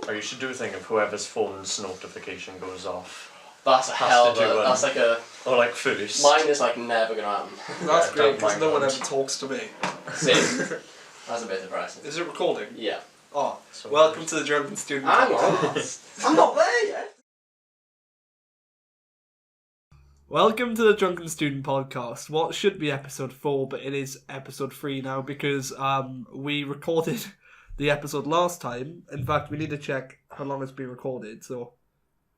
Or you should do a thing of whoever's phone's notification goes off. That's a hell of a... That's like a... Or like first. Mine is like never going to happen. That's great, because no one ever talks to me. Same. That's a bit depressing. Is it recording? Yeah. Oh, welcome to the Drunken Student Podcast. I'm not there yet. Welcome to the Drunken Student Podcast. What should be episode 4, but it is episode 3 now because we recorded the episode last time. In fact, we need to check how long it's been recorded. So,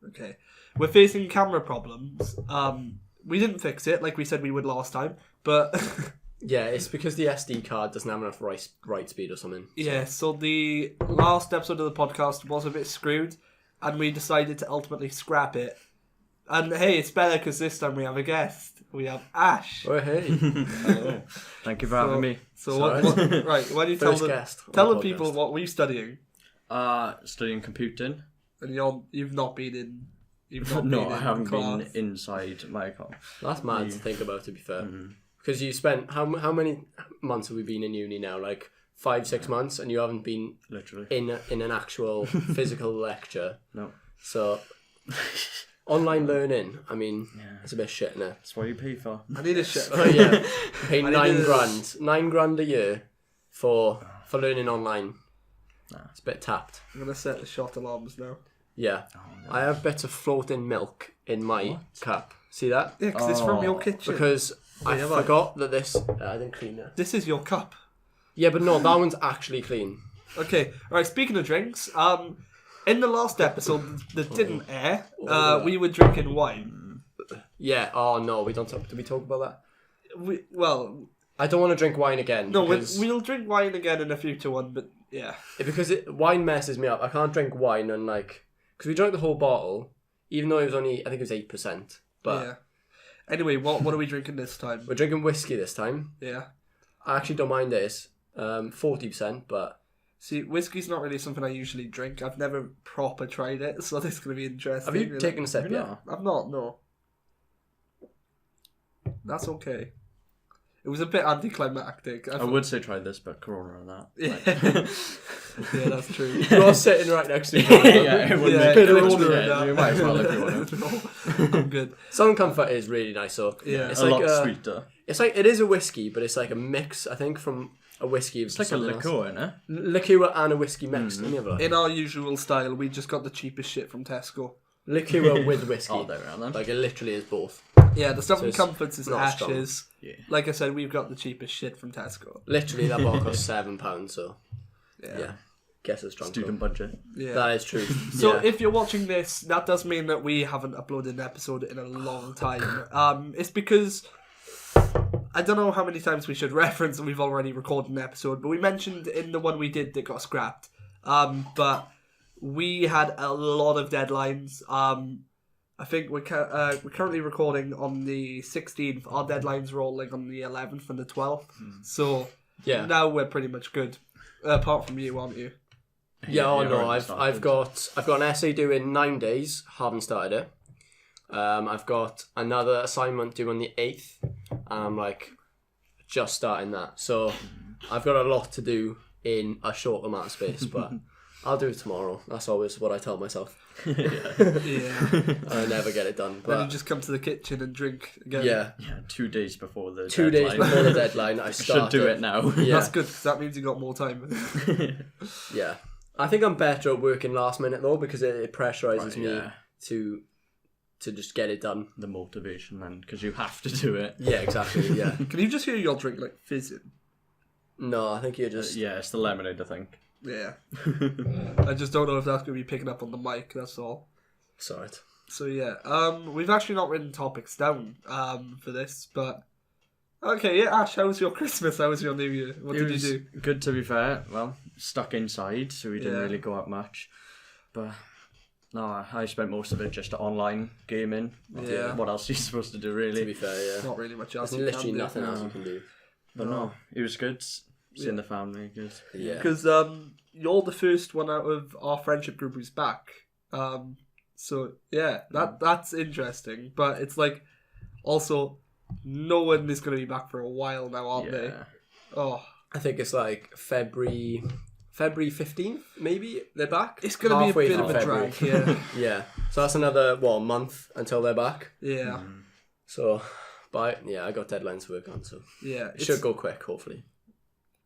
okay. We're facing camera problems. We didn't fix it like we said we would last time, but... Yeah, it's because the SD card doesn't have enough write speed or something. So. Yeah, so the last episode of the podcast was a bit screwed, and we decided to ultimately scrap it. And hey, it's better because this time we have a guest. We have Ash. Oh, hey. Hello. Thank you for having me. So right, why don't you tell the people what we're studying? Studying computing. And you've not been in. I haven't been inside my car. That's mad to think about, to be fair. Because you spent how many months have we been in uni now? Like 5-6 months, and you haven't been literally in an actual physical lecture. No. So online learning, I mean, it's a bit shit, innit? That's what you pay for. I need a shit. Oh yeah, pay $9,000 a year for learning online. Nah. It's a bit tapped. I'm gonna set the shot alarms now. Yeah, no. I have bits of floating milk in my cup. See that? Yeah, because it's from your kitchen. Because I forgot that this... I didn't clean it. This is your cup. Yeah, but no, that one's actually clean. Okay, alright, speaking of drinks, in the last episode that didn't air, we were drinking wine. Yeah, oh no, we don't talk... Did we talk about that? I don't want to drink wine again. No, we'll drink wine again in a future one, but yeah. Because wine messes me up. I can't drink wine and like... Because we drank the whole bottle, even though it was only... I think it was 8%. But... Yeah. Anyway, what are we drinking this time? We're drinking whiskey this time. Yeah. I actually don't mind this. 40%, but... See, whiskey's not really something I usually drink. I've never proper tried it, so this is going to be interesting. Have you taken a sip yet? I've not, no. That's okay. It was a bit anticlimactic. I would say try this, but Corona and that. Yeah, yeah, that's true. You're sitting right next to me. Yeah, it would make it you might as well if you want to. I'm good. Southern Comfort is really nice, so yeah, it's a like lot sweeter. It's like, it is a whiskey, but it's like a mix, I think, from a whiskey. It's like a liqueur, isn't it? Liqueur and a whiskey mix. Let me have a look. In our usual style, we just got the cheapest shit from Tesco. Liqueur with whiskey. Oh, there we are then. Like, it literally is both. Yeah, the Southern Comforts is Ashes. Yeah. Like I said, we've got the cheapest shit from Tesco. Literally, that bottle costs £7, so... Yeah. Guess it's drunk. Student budget. Yeah. That is true. So if you're watching this, that does mean that we haven't uploaded an episode in a long time. It's because... I don't know how many times we should reference that we've already recorded an episode, but we mentioned in the one we did that got scrapped. But we had a lot of deadlines. I think we're currently recording on the 16th. Our deadline's rolling on the 11th and the 12th. So now we're pretty much good. Apart from you, aren't you? Yeah, I've got an essay due in 9 days. Haven't started it. I've got another assignment due on the 8th, and I'm like just starting that. So I've got a lot to do in a short amount of space, but I'll do it tomorrow. That's always what I tell myself. Yeah. I never get it done. But then you just come to the kitchen and drink again. Yeah. 2 days before the 2 days before the deadline, I start. Should do it now. Yeah. That's good, because that means you got more time. Yeah. I think I'm better at working last minute though, because it pressurizes me to just get it done. The motivation then, because you have to do it. Yeah, exactly. Yeah. Can you just hear your drink like fizzing? No, I think you're just... yeah, it's the lemonade, I think. Yeah. I just don't know if that's going to be picking up on the mic, that's all. Sorry. So yeah, we've actually not written topics down for this, but... Okay, yeah, Ash, how was your Christmas? How was your New Year? What did you do? Good, to be fair. Well, stuck inside, so we didn't really go out much. But... no, I spent most of it just online gaming. Yeah. What else are you supposed to do, really? To be fair, yeah. Not really much else. There's literally nothing else you can do. But no, it was good. Seeing the family, good. Yeah. Because you're the first one out of our friendship group who's back. So, yeah, that's interesting. But it's like, also, no one is going to be back for a while now, aren't they? Oh. I think it's like February February 15th, maybe they're back. It's going to be a bit of a drag, yeah. Yeah. So that's another, month until they're back. Yeah. So, but I got deadlines to work on, so yeah, it should go quick, hopefully.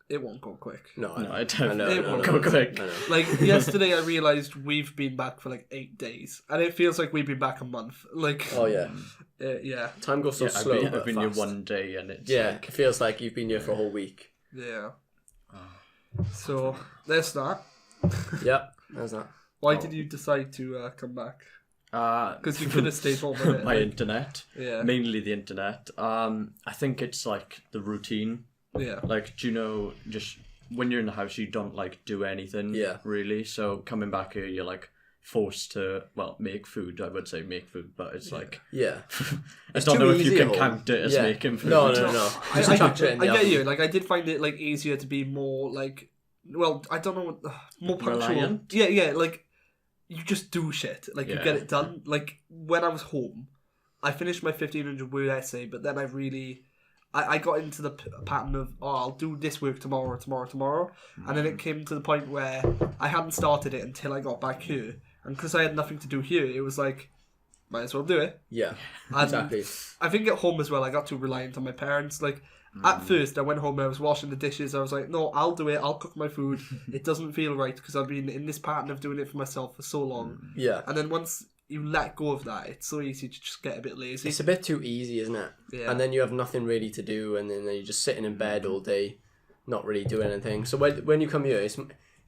It won't go quick. No, I don't. It won't go quick. I know. Like, yesterday I realised we've been back for like 8 days. And it feels like we've been back a month. Like, Oh, yeah. yeah. Time goes so slow. I've been here fast. 1 day and it's It feels like you've been here for a whole week. Yeah. So, there's that. Yeah, there's that. Why did you decide to come back? Because you could have stayed home with it. my internet. Yeah. Mainly the internet. I think it's like the routine. Yeah. Like, do you know, just when you're in the house, you don't like do anything. Yeah. Really. So coming back here, you're like forced to make food. I would say make food, but it's like Yeah. I don't know if you can home. count it as making food. No. I get you. Like, I did find it like easier to be more like, well, I don't know, more punctual. Reliant? Yeah. Like, you just do shit. Like, you Yeah. get it done. Like, when I was home, I finished my 1,500 word essay, but then I got into the pattern of, I'll do this work tomorrow. And then it came to the point where I hadn't started it until I got back here. And because I had nothing to do here, it was like, might as well do it. Yeah, And exactly. I think at home as well, I got too reliant on my parents. Like, at first, I went home and I was washing the dishes. I was like, no, I'll do it. I'll cook my food. It doesn't feel right because I've been in this pattern of doing it for myself for so long. Yeah. And then once you let go of that, it's so easy to just get a bit lazy. It's a bit too easy, isn't it? Yeah. And then you have nothing really to do, and then you're just sitting in bed all day, not really doing anything. So when you come here, it's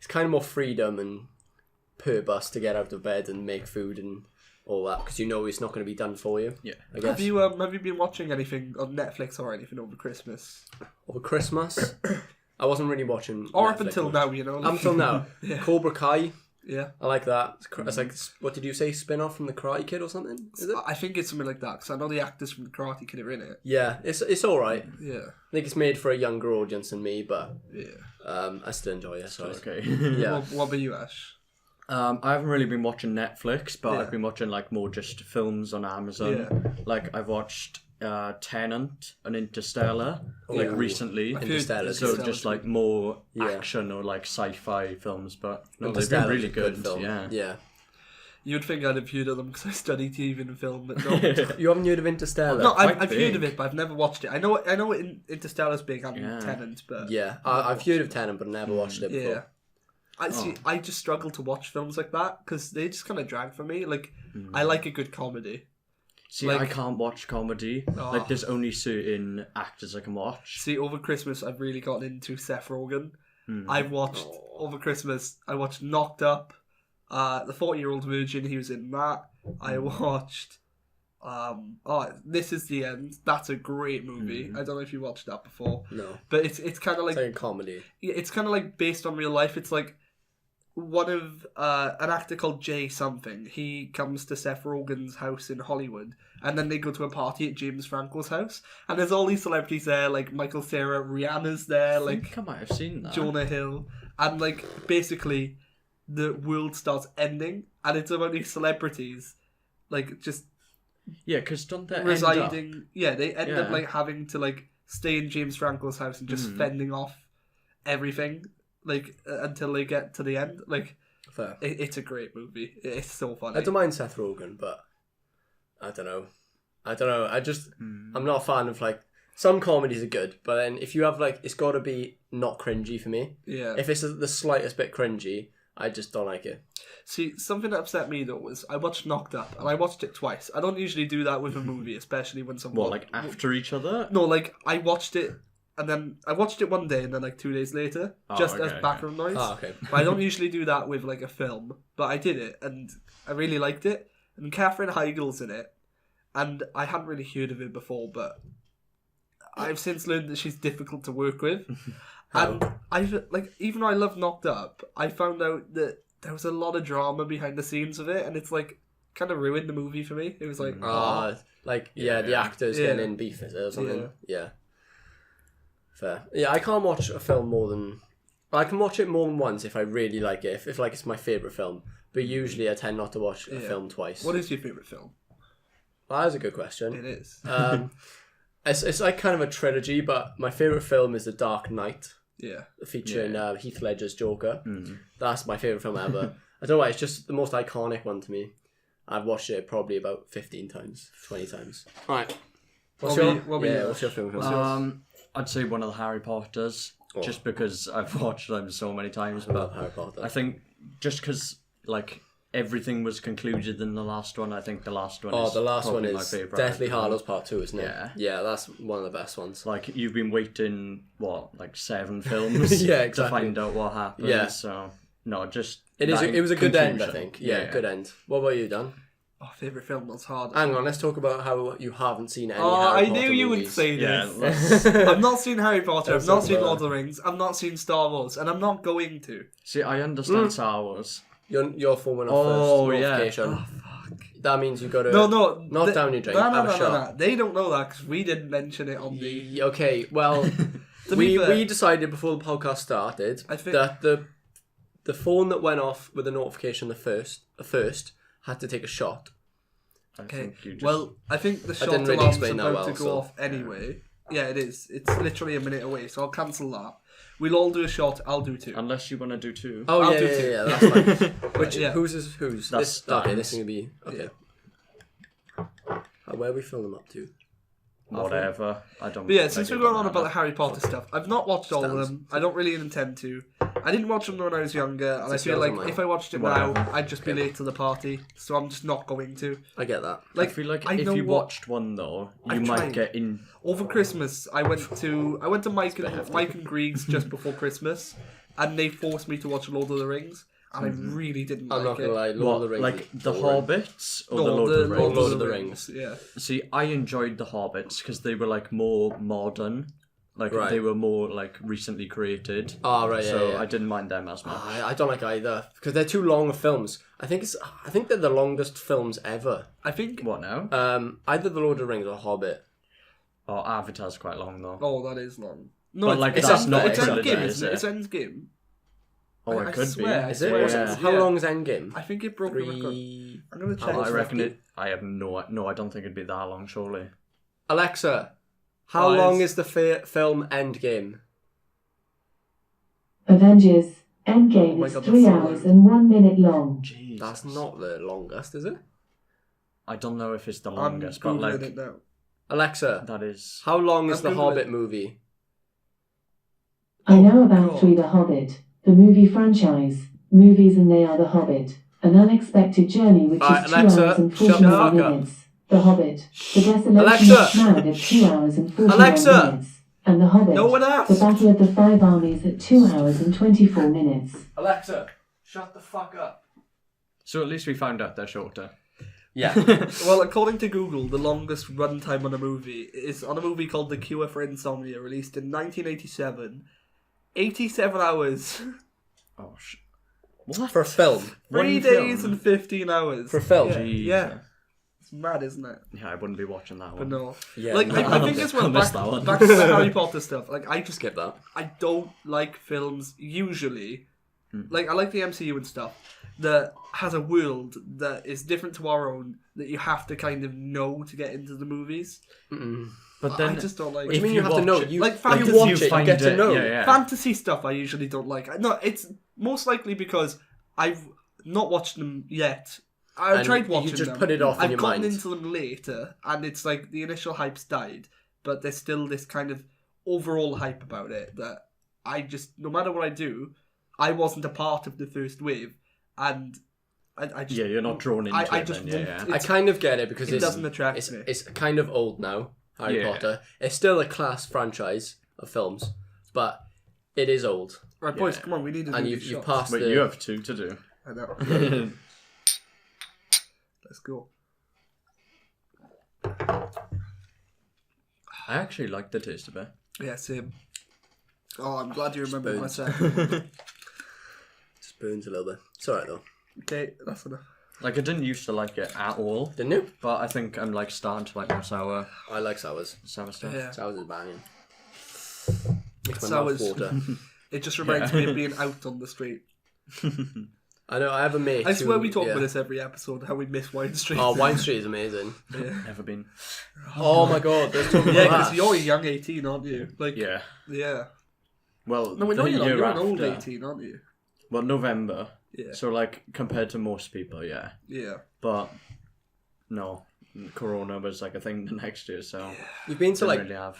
kind of more freedom and purpose to get out of bed and make food and all that, because you know it's not going to be done for you. Yeah. I guess. Have you been watching anything on Netflix or anything over Christmas? Over Christmas, I wasn't really watching. Or Netflix up until much. now, you know? Up until now. Yeah. Cobra Kai, Yeah. I like that. It's like, what did you say, spin-off from the Karate Kid or something? Is it? I think it's something like that, because I know the actors from the Karate Kid are in it. Yeah, it's alright. Yeah. I think it's made for a younger audience than me, but Yeah. I still enjoy it. So Okay. yeah. What about you, Ash? I haven't really been watching Netflix, but Yeah. I've been watching like more just films on Amazon. Like I've watched Tenant and Interstellar like Ooh. recently. Interstellar. So just like more Yeah. action or like sci-fi films, but no, they've been Interstellar's really a good good. film. Yeah. Yeah. You'd think I'd have heard of them because I studied TV and film, but no. You haven't heard of Interstellar? No, quite I've heard of big. it, but I've never watched it. I know Interstellar's big and Yeah. Tenant, but Yeah, I've heard of Tenet, but never watched it before. yeah. I just struggle to watch films like that because they just kind of drag for me. Like, I like a good comedy. See, Like- I can't watch comedy. Oh. Like, there's only certain actors I can watch. See, over Christmas, I've really gotten into Seth Rogen. I've watched, over Christmas, I watched Knocked Up, The 40-Year-Old Virgin, he was in that. I watched, This Is the End. That's a great movie. I don't know if you watched that before. No, But it's kind of like, it's like a comedy. it's kind of like based on real life. It's like one of an actor called Jay something. He comes to Seth Rogen's house in Hollywood, and then they go to a party at James Franco's house, and there's all these celebrities there, like Michael Cera, Rihanna's there, I like think I might have seen that. Jonah Hill, and like basically the world starts ending, and it's about these celebrities like just Yeah, because don't they residing. end up... Yeah, they end up Yeah. like having to like stay in James Franco's house and just fending off everything like until they get to the end. Like Fair. it's a great movie. It's so funny. I don't mind Seth Rogen, but I don't know. I just I'm not a fan of like some comedies are good, but then if you have like it's got to be not cringy for me. Yeah. If it's the slightest bit cringy, I just don't like it. See, something that upset me though was I watched Knocked Up and I watched it twice. I don't usually do that with a movie, especially when someone. What, like after each other? No, like I watched it. And then I watched it one day, and then like 2 days later, just as okay, background noise. Oh, okay. But I don't usually do that with like a film, but I did it, and I really liked it. And Katherine Heigl's in it, and I hadn't really heard of it before, but I've since learned that she's difficult to work with. And I've like, even though I love Knocked Up, I found out that there was a lot of drama behind the scenes of it, and it's like kind of ruined the movie for me. It was like, The actors getting in beef or something. Yeah. Fair. Yeah, I can't watch a film more than... I can watch it more than once if I really like it, if like it's my favourite film. But usually I tend not to watch a film twice. What is your favourite film? Well, that's a good question. It is. It's like kind of a trilogy, but my favourite film is The Dark Knight. Yeah. Featuring Heath Ledger's Joker. That's my favourite film ever. I don't know why, it's just the most iconic one to me. I've watched it probably about 15 times, 20 times. Alright. What's your film? I'd say one of the Harry Potters, just because I've watched them so many times. I love Harry Potter. I think just because like everything was concluded in the last one, I think the last one is my favourite. Deathly Hallows Part 2, isn't it? Yeah. Yeah, that's one of the best ones. Like, you've been waiting, 7 films yeah, exactly. to find out what happens. Yeah. So, no, just... It was a good end, I think. Yeah, good end. What about you, Dan? Oh, favourite film was hard. Hang on, let's talk about how you haven't seen any Harry Harry Potter I knew you movies. would say Yeah, this. I've not seen Harry Potter, I've not seen Lord of the Rings, I've not seen Star Wars, and I'm not going to. See, I understand Star Wars. You're forming a first notification. Oh, fuck. That means you got to not down your drink. Have a shot. No. They don't know that because we didn't mention it on the... Okay, well, we decided before the podcast started that the phone that went off with the notification the first had to take a shot. Okay, I think the shot alarm's about to go off anyway. Yeah, it is. It's literally a minute away, so I'll cancel that. We'll all do a shot, I'll do 2. Unless you want to do 2. Oh, I'll yeah, do 2. Yeah, that's fine. Which, Whose is whose? That's okay, this is going to be... Okay. Where are we filling up to? Whatever. I don't... But yeah, since we're going on about the Harry Potter stuff, I've not watched all of them. I don't really intend to. I didn't watch them when I was younger, and I feel like if I watched it now, I'd just be late to the party, so I'm just not going to. I get that. I feel like if you watched one, though, you might get in... Over Christmas, I went to Mike and Greig's just before Christmas, and they forced me to watch Lord of the Rings, and I really didn't like it. I'm not going to lie, Lord of the Rings. Like the Hobbits or the Lord of the Rings? Lord of the Rings. Yeah. See, I enjoyed the Hobbits because they were like more modern. Like they were more like recently created. Oh, right, So I didn't mind them as much. I don't like either because they're too long of films. I think they're the longest films ever. I think... What now? Either the Lord of the Rings or Hobbit. Oh, Avatar's quite long though. Oh, that is long. No, but like that's not it's trilogy, Endgame, is it? It's Endgame. Oh, it could be. Is it? Yeah. How long is Endgame? I think it broke the record. I'm gonna check. I reckon it. I have no. I don't think it'd be that long. Surely. Alexa, how long is the film Endgame? Avengers Endgame is 3 hours and 1 minute long. Jesus. That's not the longest, is it? I don't know if it's the longest, but like it now. Alexa, that is. How long is the Hobbit movie? I know about 3 The Hobbit, the movie franchise, movies and they are The Hobbit, An Unexpected Journey which is 2 hours and 49 minutes, The Hobbit, The Desolation of Smaug at 2 hours and 49 minutes, and The Hobbit, The Battle of the 5 Armies at 2 hours and 24 minutes. Alexa, shut the fuck up. So at least we found out they're shorter. Yeah. Well, according to Google, the longest runtime on a movie is on a movie called The Cure for Insomnia, released in 1987. 87 hours. Oh, what? For a film? 3 days and 15 hours. For a film? Yeah. It's mad, isn't it? Yeah, I wouldn't be watching that one. But no. Yeah, like, no, I think as well, back to the Harry Potter stuff, like, I just skip that. I don't like films, usually. Like, I like the MCU and stuff, that has a world that is different to our own, that you have to kind of know to get into the movies. But then I just don't like. What do you mean you have to know? Like you fantasy, watch it, you get to know. Yeah. Fantasy stuff I usually don't like. No, it's most likely because I've not watched them yet. I tried watching them. You just put it off in your mind. I've gotten into them later, and it's like the initial hype's died, but there's still this kind of overall hype about it that I just, no matter what I do, I wasn't a part of the first wave, and I just... Yeah, you're not drawn into I it just then, won't, I kind of get it because it doesn't attract me. It's kind of old now, Harry Potter. It's still a class franchise of films, but it is old. Right, boys, come on, we need to do and these you've shots. passed Wait, you have 2 to do. I know. Let's go. I actually like the taste of it. Yeah, same. Oh, I'm glad you remembered my second. Spoons a little bit. It's alright though. Okay, that's enough. Like, I didn't used to like it at all. Didn't you? But I think I'm like starting to like more sour I like sours. stuff. Yeah. Sours is banging. Makes my Sours. mouth water. It just reminds me of being out on the street. I know, I have a mate I swear we talk yeah. about this every episode, how we miss Wine Street. Oh, Wine Street is amazing. Yeah. Never been. Oh my god, let's talk about Yeah, that. because you're a young 18, aren't you? Like, Yeah. Yeah. Well, No, we know the year you're after. an old 18, aren't you? Well, November. Yeah. So, like, compared to most people, yeah. Yeah. But, no. Corona was, like, a thing the next year, so... You've been to, didn't like, really have...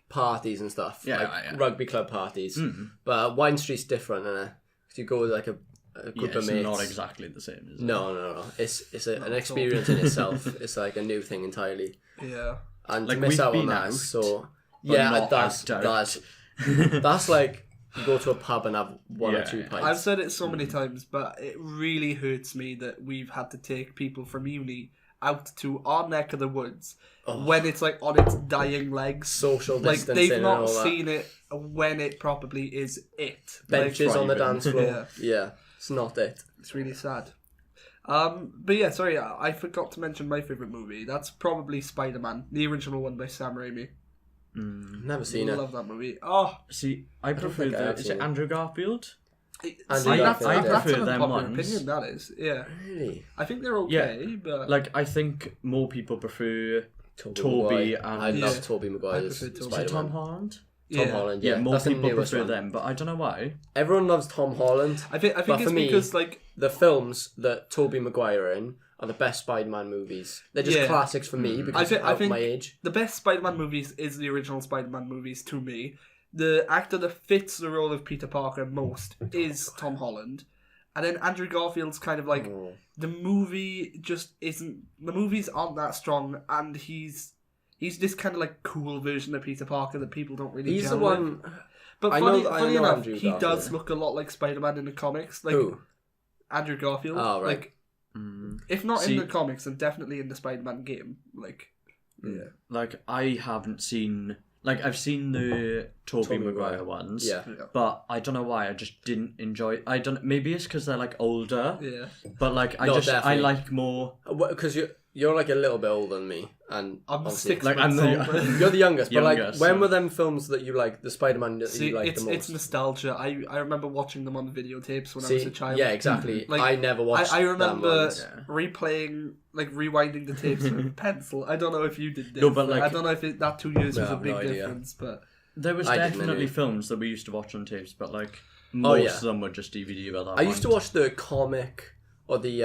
parties and stuff. Yeah, like yeah. rugby club parties. Mm. But Wine Street's different, isn't it? Because you go with, like, a group of it's mates. not exactly the same, is it? No. It's an experience in itself. It's, like, a new thing entirely. Yeah. And Like, to miss we've out on been that, out, so... but Yeah, not that's out. that's like... You go to a pub and have one or Yeah. two pints. I've said it so many times, but it really hurts me that we've had to take people from uni out to our neck of the woods when it's like on its dying legs. Social Like distancing they've and not all that. seen it when it probably is it. Benches Like, on the thriving. dance floor. Yeah, it's not it. it's really sad. But yeah, sorry, I forgot to mention my favourite movie. That's probably Spider-Man, the original one by Sam Raimi. Never seen it. Love that movie. Oh, See, I prefer think I have is seen it it. Andrew Garfield? see, Andrew that's Garfield, yeah. an them unpopular ones. opinion, that is. Yeah. Really? I think they're okay, but... Like, I think more people prefer... Toby Toby Maguire. and- I love Yeah. Tobey Maguire's I prefer Tobey. Is it Spider-Man. Tom Holland? Tom Holland, Yeah, more that's the people newest prefer one. them, but I don't know why. Everyone loves Tom Holland. I think But it's for me, because, like... the films that Tobey Maguire in are the best Spider-Man movies. They're just Yeah. classics for me because I of think my age. the best Spider-Man movies is the original Spider-Man movies to me. The actor that fits the role of Peter Parker most is Tom Holland. And then Andrew Garfield's kind of like, the movie just isn't... The movies aren't that strong, and he's this kind of like cool version of Peter Parker that people don't really He's gel the with. one... But I funny, know- I funny know enough, Andrew he does Garfield. look a lot like Spider-Man in the comics. Like Who? Andrew Garfield. Oh, right. Like, if not See- in the comics, then definitely in the Spider-Man game. Like, yeah. Like, I haven't seen... Like, I've seen the Tobey Tobey Maguire Maguire. ones, Yeah. but I don't know why, I just didn't enjoy... I don't... Maybe it's because they're, like, older, Yeah. but, like, I No, just... definitely. I like more... Because you're like a little bit older than me. And I'm obviously- 6 Like, months I'm old. the- You're the youngest, but like, Youngest, when yeah. were them films that you like, the Spider-Man that See, you like it's the most? it's nostalgia. I remember watching them on videotapes when I was See, a child. yeah, exactly. Like, I never watched I them remember ones. replaying, like rewinding the tapes with a pencil. I don't know if you did this. No, but, like- I don't know if that 2 years No, was I a have big no idea. difference, but There was I didn't definitely anyway. films that we used to watch on tapes, but, like, most yeah. of them were just DVD by that I used to point. watch the comic or the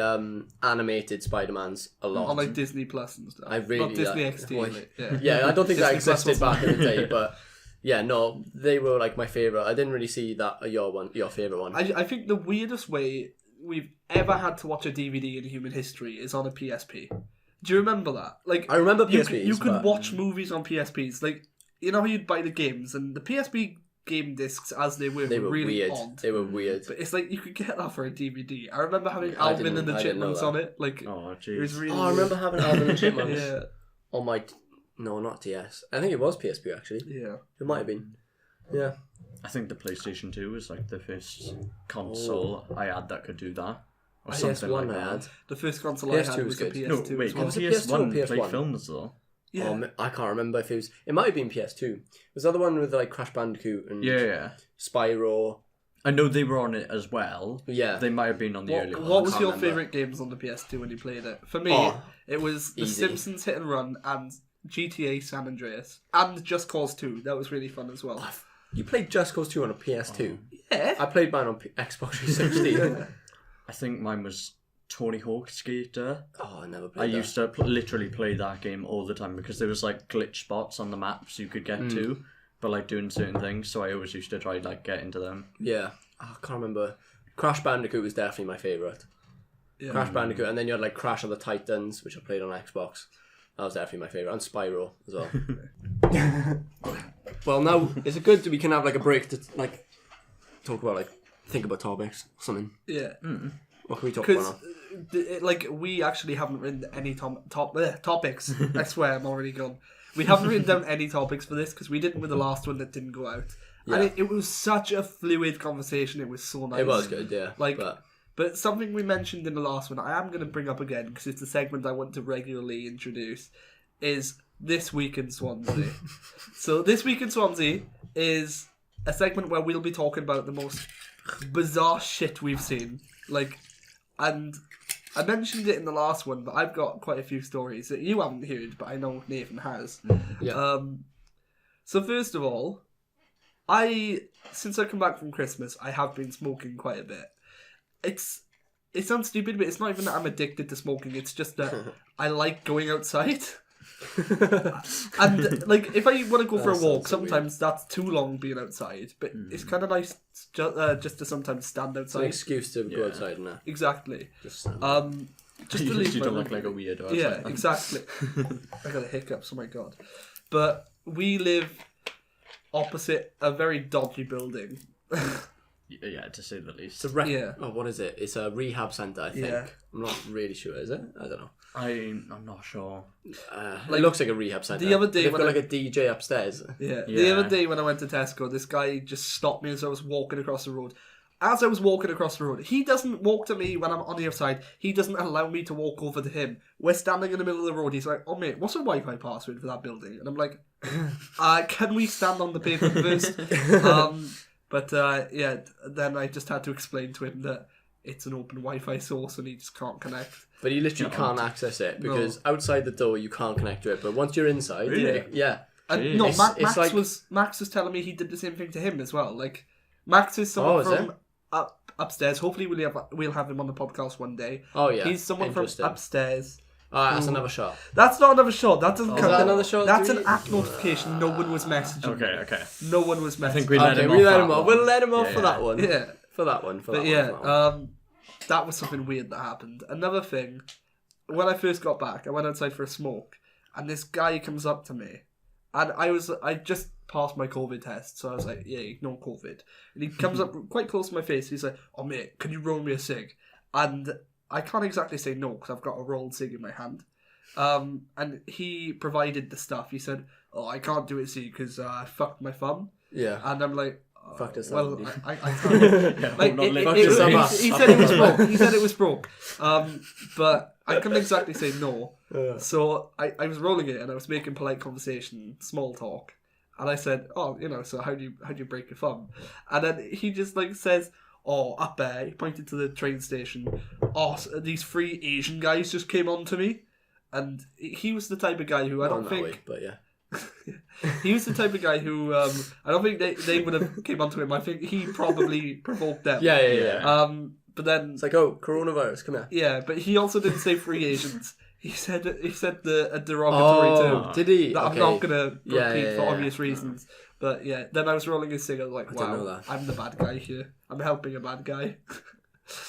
animated Spider-Mans a lot. on like Disney Plus and stuff. I really not Disney like- XD. Boy. like, yeah. Yeah, I don't think that Disney Plus existed wasn't- back in the day, but yeah, no, they were like my favourite. I didn't really see that your favourite one. I think the weirdest way we've ever had to watch a DVD in human history is on a PSP. Do you remember that? Like, I remember you PSPs, could but- watch movies on PSPs. Like, you know how you'd buy the games, and the PSP game discs as they were really weird. odd. They were weird. But it's like you could get that for a DVD. I remember having I Alvin and the didn't know Chipmunks that. on it. Like, Oh, it was jeez. really. Oh, I remember having Alvin and the Chipmunks Yeah, on my... No, not DS. I think it was PSP, actually. yeah. It might have been. Yeah. I think the PlayStation 2 was, like, the first console I had that could do that. Or something PS1 like I that. had. The first console I PS2 had was was a good. No, PS2. wait, as well. was it PS1 PS2 or played PS1? films, though. Yeah. I can't remember if it was... It might have been PS2. Was that the one with, like, Crash Bandicoot and Yeah. Spyro? I know they were on it as well. Yeah. They might have been on the early ones. What was can't your remember. favourite games on the PS2 when you played it? For me, Oh, it was The easy. Simpsons Hit and Run and GTA San Andreas. And Just Cause 2. That was really fun as well. You played Just Cause 2 on a PS2? Yeah. I played mine on Xbox 360. I think mine was Tony Hawk Skater. Oh, I never I played that. used to literally play that game all the time because there was like glitch spots on the maps you could get to, but like doing certain things. So I always used to try like get into them. Yeah. Oh, I can't remember. Crash Bandicoot was definitely my favourite. Yeah. Crash Bandicoot, and then you had like Crash of the Titans, which I played on Xbox. That was definitely my favourite. And Spyro as well. Well, now, is it good that we can have like a break to like talk about like, think about topics or something? Yeah. What can we talk about Because, now? like, we actually haven't written any topics. I swear, I'm already gone. We haven't written down any topics for this because we didn't with the last one that didn't go out. Yeah. And it was such a fluid conversation. It was so nice. It was good, yeah. Like, but something we mentioned in the last one, I am going to bring up again because it's a segment I want to regularly introduce, is This Week in Swansea. So This Week in Swansea is a segment where we'll be talking about the most bizarre shit we've seen. Like, and I mentioned it in the last one, but I've got quite a few stories that you haven't heard, but I know Nathan has. Yeah. So first of all, Since I come back from Christmas, I have been smoking quite a bit. It sounds stupid, but it's not even that I'm addicted to smoking. It's just that I like going outside. And like, if I want to go for a walk, sometimes that's too long being outside. But it's kind of nice just to sometimes stand outside. It's an excuse to go outside, isn't it? Exactly. Just to leave you my don't look room. like a weirdo. Yeah, exactly. I got the hiccups. Oh my god! But we live opposite a very dodgy building. Yeah, to say the least. It's Oh, what is it? It's a rehab centre, I think. Yeah. I'm not really sure, is it? I don't know. I'm not sure. It looks like a rehab centre. The other day They've got when like a DJ upstairs. Yeah. Yeah. The other day when I went to Tesco, this guy just stopped me as I was walking across the road. As I was walking across the road, he doesn't walk to me when I'm on the other side. He doesn't allow me to walk over to him. We're standing in the middle of the road. He's like, "Oh mate, what's the Wi-Fi password for that building?" And I'm like, "Can we stand on the pavement first?" Then I just had to explain to him that it's an open Wi-Fi source and he just can't connect. But you literally can't access it because outside the door you can't connect to it. But once you're inside, Really? yeah. And no, It's Max like- was telling me he did the same thing to him as well. Like, Max is someone from upstairs. Hopefully we'll have him on the podcast one day. Oh yeah. He's someone from Interesting. upstairs. Alright, that's another shot. That's not another shot. That doesn't Is count. that another shot? That's Do an we- app notification. No one was messaging. Okay. No one was messaging. I think we let Okay, him we off. let that him off. one. We'll let him off for Yeah. that one. Yeah. For that one. But yeah, that was something weird that happened. Another thing, when I first got back, I went outside for a smoke, and this guy comes up to me, and I just passed my COVID test, so I was like, yeah, ignore COVID. And he comes up quite close to my face. He's like, "Oh mate, can you roll me a cig?" And I can't exactly say no because I've got a rolled cig in my hand. And he provided the stuff. He said, "Oh, I can't do it, see, because I fucked my thumb." Yeah. And I'm like, Fucked his well, thumb. I can't. Like, not lick he your thumb up. said it was broke. He said it was broke. But I couldn't exactly say no. So I was rolling it and I was making polite conversation, small talk. And I said, "Oh, so how do you break your thumb?" And then he just like says, "Oh, up there," he pointed to the train station. "Oh, so these 3 Asian guys just came on to me." And he was the type of guy who I don't think... but yeah. He was the type of guy who I don't think they would have came onto him. I think he probably provoked them. Yeah. But then It's like, oh, coronavirus, come here. yeah, but he also didn't say 3 Asians. He said a derogatory term Did he? that I'm not gonna repeat for yeah. obvious reasons. But yeah, then I was rolling his cig. I was like, didn't know wow, that. I'm the bad guy here. I'm helping a bad guy.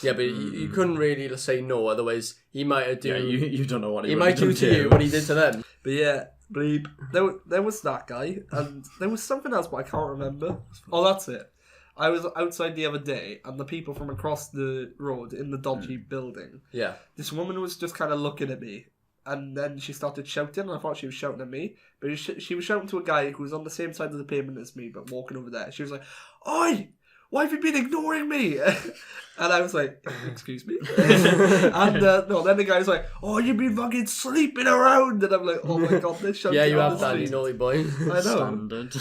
Yeah, but you couldn't really say no, otherwise he might have Yeah, you don't know what he would might have do done to you what he did to them. But yeah, bleep. There was that guy, and there was something else, but I can't remember. Oh, that's it. I was outside the other day, and the people from across the road in the dodgy building, Yeah. this woman was just kind of looking at me, and then she started shouting, and I thought she was shouting at me, but she was shouting to a guy who was on the same side of the pavement as me, but walking over there. She was like, "Oi! Why have you been ignoring me?" And I was like, "Excuse me?" And then the guy was like, "Oh, you've been fucking sleeping around." And I'm like, "Oh my god, this shouting Yeah, you on have the that, you street." naughty boy. I know. Standard.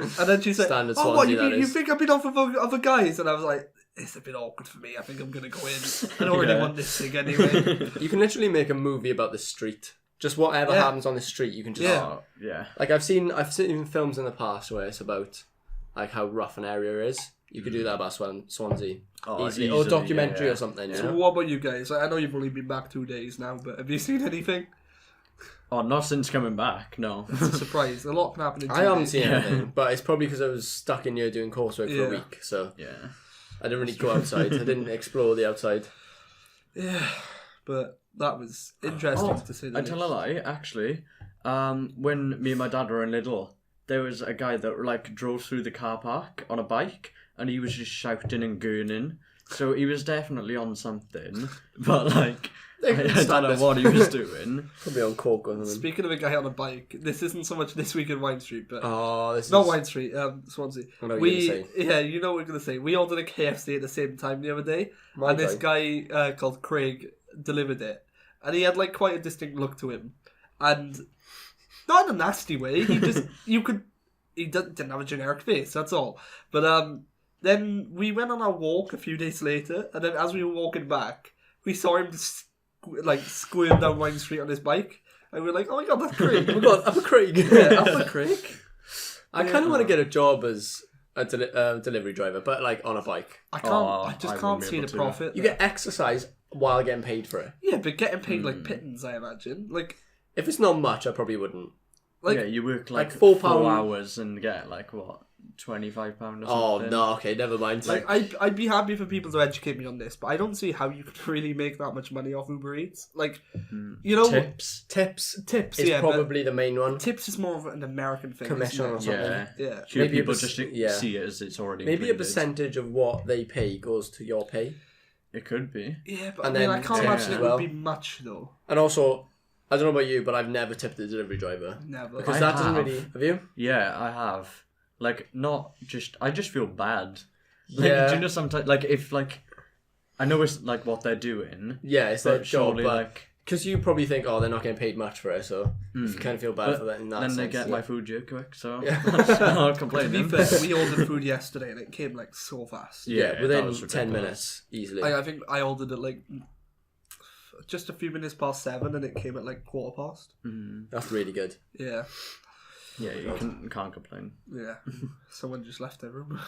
And then she said, Standard "Oh, what, Swansea, that you is. think I've been off with other guys?" And I was like, "It's a bit awkward for me. I think I'm going to go in. I don't really want this thing anyway." You can literally make a movie about the street. Just whatever Yeah. happens on the street, you can just... Yeah. Oh, yeah. Like, I've seen films in the past where it's about, like, how rough an area is. You could do that about Swansea. Oh, Easily. Or easily, documentary yeah. or something, you So know? what about you guys? I know you've only been back 2 days now, but have you seen anything? Oh, not since coming back, no. It's a surprise. A lot can happen in 2 I haven't days. seen anything, but it's probably because I was stuck in here doing coursework for a Yeah. week, so Yeah. I didn't really go outside. I didn't explore the outside. Yeah, but that was interesting to say the I least. tell a lie, actually. When me and my dad were in Lidl, there was a guy that like drove through the car park on a bike, and he was just shouting and gooning. So he was definitely on something, but like I don't know what he was doing. Probably on coke or something. Speaking of a guy on a bike, this isn't so much This Week in Wine Street, but Oh, this not is... Wine Street, Swansea. I know what you're gonna say. Yeah, you know what we're gonna say. We ordered a KFC at the same time the other day, and this guy called Craig delivered it, and he had like quite a distinct look to him, and not in a nasty way. He just he didn't have a generic face. That's all. But then we went on our walk a few days later, and then as we were walking back, we saw him squirm down Wine Street on his bike, and we were like, "Oh my god, that's Craig!" Oh my god, Upper Craig. Yeah, Upper Craig. I kind of want to get a job as a delivery driver, but like on a bike. I just can't see the profit. You get exercise while getting paid for it. Yeah, but getting paid like pittance, I imagine. Like, if it's not much, I probably wouldn't. Like, yeah, you work like £4 4 hours and get like what, £25 or something. Oh no, okay, never mind. Like, I'd be happy for people to educate me on this, but I don't see how you could really make that much money off Uber Eats. Like, you know, tips is probably the main one. Tips is more of an American thing. Commission or something. Yeah. Maybe people just see it as it's already maybe included. a percentage of what they pay goes to your pay. It could be. Yeah, but I can't imagine it would be much though. And also, I don't know about you, but I've never tipped a delivery driver. Never. Because that doesn't really... Have you? Yeah, I have. Like, I just feel bad. Like, yeah. Do you know sometimes, like, if, like, I know it's, like, what they're doing. Yeah, it's their job, but... like... Because you probably think, they're not getting paid much for it, so if you kind of feel bad for that in that sense. Then they get my food here quick, so yeah. I'm not complaining. To be fair, we ordered food yesterday and it came, like, so fast. Yeah, within 10 minutes, easily. I think I ordered it, like... just a few minutes past 7 and it came at like 15:15. That's really good. Yeah. Yeah, you can't complain. Yeah. Someone just left their room.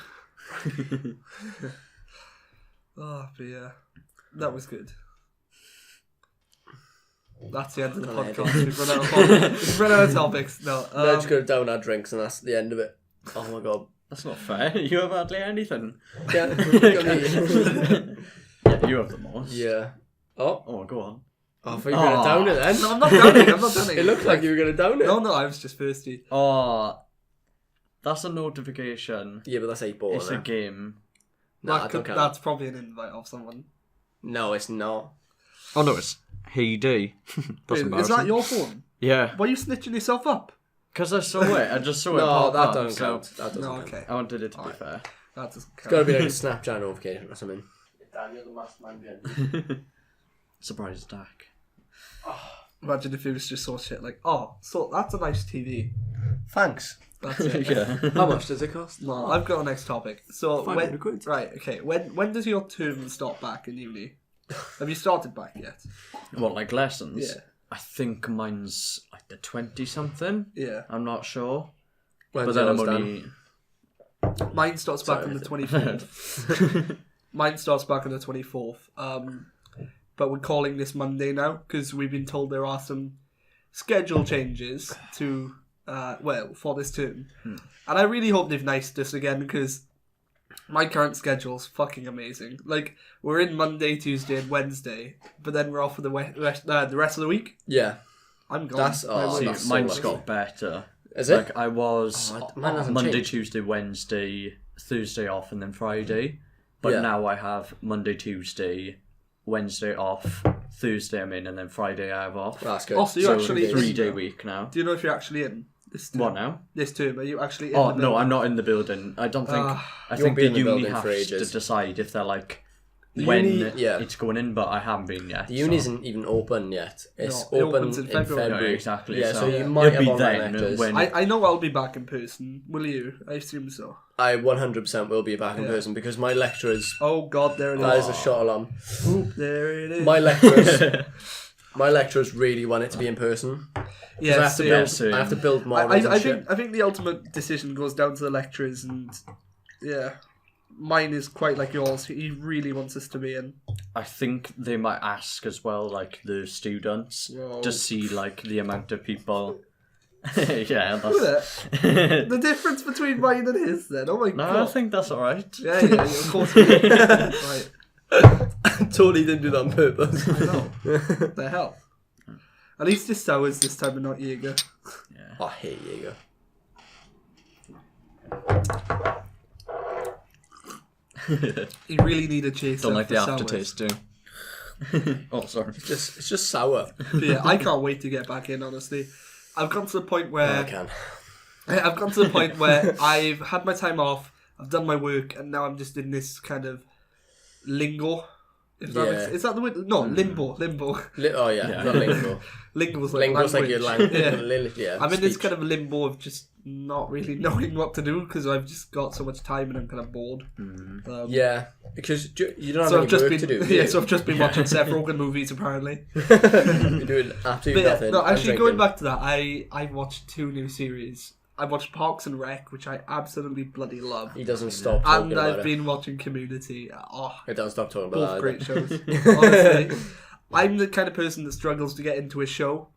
But yeah. That was good. That's the end of the podcast. We've run out of topics. No. We're just going to down our drinks and that's the end of it. Oh my god. That's not fair. You have hardly anything. Yeah, you have the most. Yeah. Oh, go on. Oh, I thought you were going to down it then. No, I'm not downing it. It looked like you were going to down it. No, I was just thirsty. Oh, that's a notification. Yeah, but that's 8 ball. It's a game. No, that's probably an invite of someone. No, it's not. Oh no, it's Hey. Is that your phone? Yeah. Why are you snitching yourself up? Because I saw it. I just saw it. No, that up, doesn't count. So That doesn't count. Okay. I wanted it to be fair. That doesn't count. It's got to be like a Snapchat notification or something. Daniel the Mastermind. Surprise attack. Imagine if it was just sort of shit like, so that's a nice TV. Thanks. That's it. Yeah. How much does it cost? No, I've got a next topic. So £500. Right, okay. When does your term start back in uni? Have you started back yet? What, like lessons? Yeah. I think mine's like the 20-something. Yeah. I'm not sure. When's but then I'm yours only... Mine starts back on the 24th. Mine starts back on the 24th. But we're calling this Monday now because we've been told there are some schedule changes to, for this term. And I really hope they've niced us again because my current schedule's fucking amazing. Like, we're in Monday, Tuesday, and Wednesday, but then we're off for the rest of the week. Yeah. I'm gone. That's so mine's lucky. got better. Is it? Like, I was mine hasn't Monday, changed. Tuesday, Wednesday, Thursday off, and then Friday. But now I have Monday, Tuesday, Wednesday off, Thursday I'm in, and then Friday I have off. That's good. Oh, so you're actually a 3-day week now. Do you know if you're actually in this term? What now? This term, are you actually in Oh, the no, building? I'm not in the building. I don't think... I You think won't be the in the uni building has for to ages. decide if they're like... The when uni- yeah. it's going in, but I haven't been yet. The uni isn't even open yet. It's No, it open opens in in February. February. Yeah, exactly. Yeah, so you it'll might have be online then lectures. when... I know I'll be back in person. Will you? I assume so. I 100% will be back in person because my lecturers... Oh God, there it is. That is a shot alarm. Oop, there it is. My lecturers really want it to be in person. Yes, I have to build models and shit. I think the ultimate decision goes down to the lecturers, and yeah, mine is quite like yours. He really wants us to be in. I think they might ask as well, like the students, Whoa. to see like the amount of people. Yeah, that's... Look at it. The difference between mine and his. Then, oh my No, God. I think that's all right. Yeah, of course. Right. Totally didn't do that on purpose. I know. What the hell? At least it's sours this time and not Jaeger. Yeah. I hate Jaeger. You really need a chaser. Don't like for the sours. aftertaste, do. Oh, sorry. It's just sour. But yeah, I can't wait to get back in. Honestly, I've gone to the point where I can. I've gone to the point where I've had my time off, I've done my work, and now I'm just in this kind of lingo. If that makes, is that the word? No, limbo. Oh yeah, not lingo. Lingo's like Lingo's like your language. Yeah. I'm in this kind of limbo of just not really knowing what to do because I've just got so much time and I'm kind of bored. Yeah, because you don't have So any I've just work been to do. yeah. So I've just been watching Seth Rogen movies apparently. You're doing absolutely But yeah, nothing. no, I'm actually drinking. going back to that, I watched 2 new series. I watched Parks and Rec, which I absolutely bloody love. He doesn't stop talking And about I've it. been watching Community. It doesn't stop talking about both that. great shows. Honestly, I'm the kind of person that struggles to get into a show,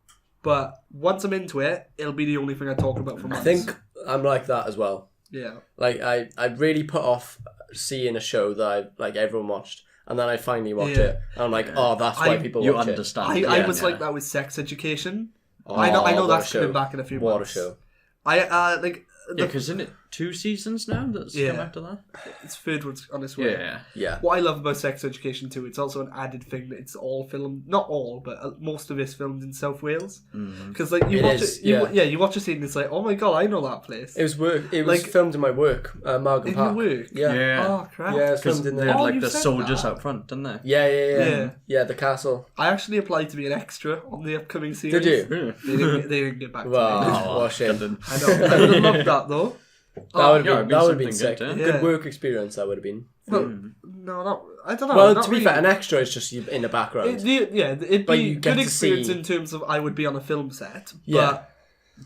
but once I'm into it, it'll be the only thing I talk about for months. I think I'm like that as well. Yeah. Like I really put off seeing a show that everyone watched, and then I finally watch it, and I'm like, oh, that's why people You watch understand. I was like that with Sex Education. it. I know what that's a show. coming back in a few What months. a show! I like. Yeah, because isn't it 2 seasons now that's come after that? It's third one's on its way. Yeah. What I love about Sex Education too, it's also an added thing that it's all filmed, not all, but most of it's filmed in South Wales. Because like you watch a scene, and it's like, oh my god, I know that place. It was filmed in my work, Malcolm In Park. your work? Yeah. Oh crap. Yeah, it's Because filmed in they there. had Oh, like you the said soldiers that. out front, didn't they? Yeah, the castle. I actually applied to be an extra on the upcoming series. Did you? They didn't get back to me. Wow, what a shame. I know. I would have loved that though. That would yeah, have it'd be been something sick. good, yeah. Good work experience, that would have been. Well, no, I don't know. Well, not to be really. fair, an extra is just you in the background. It'd But be you get good to experience see- in terms of I would be on a film set. Yeah.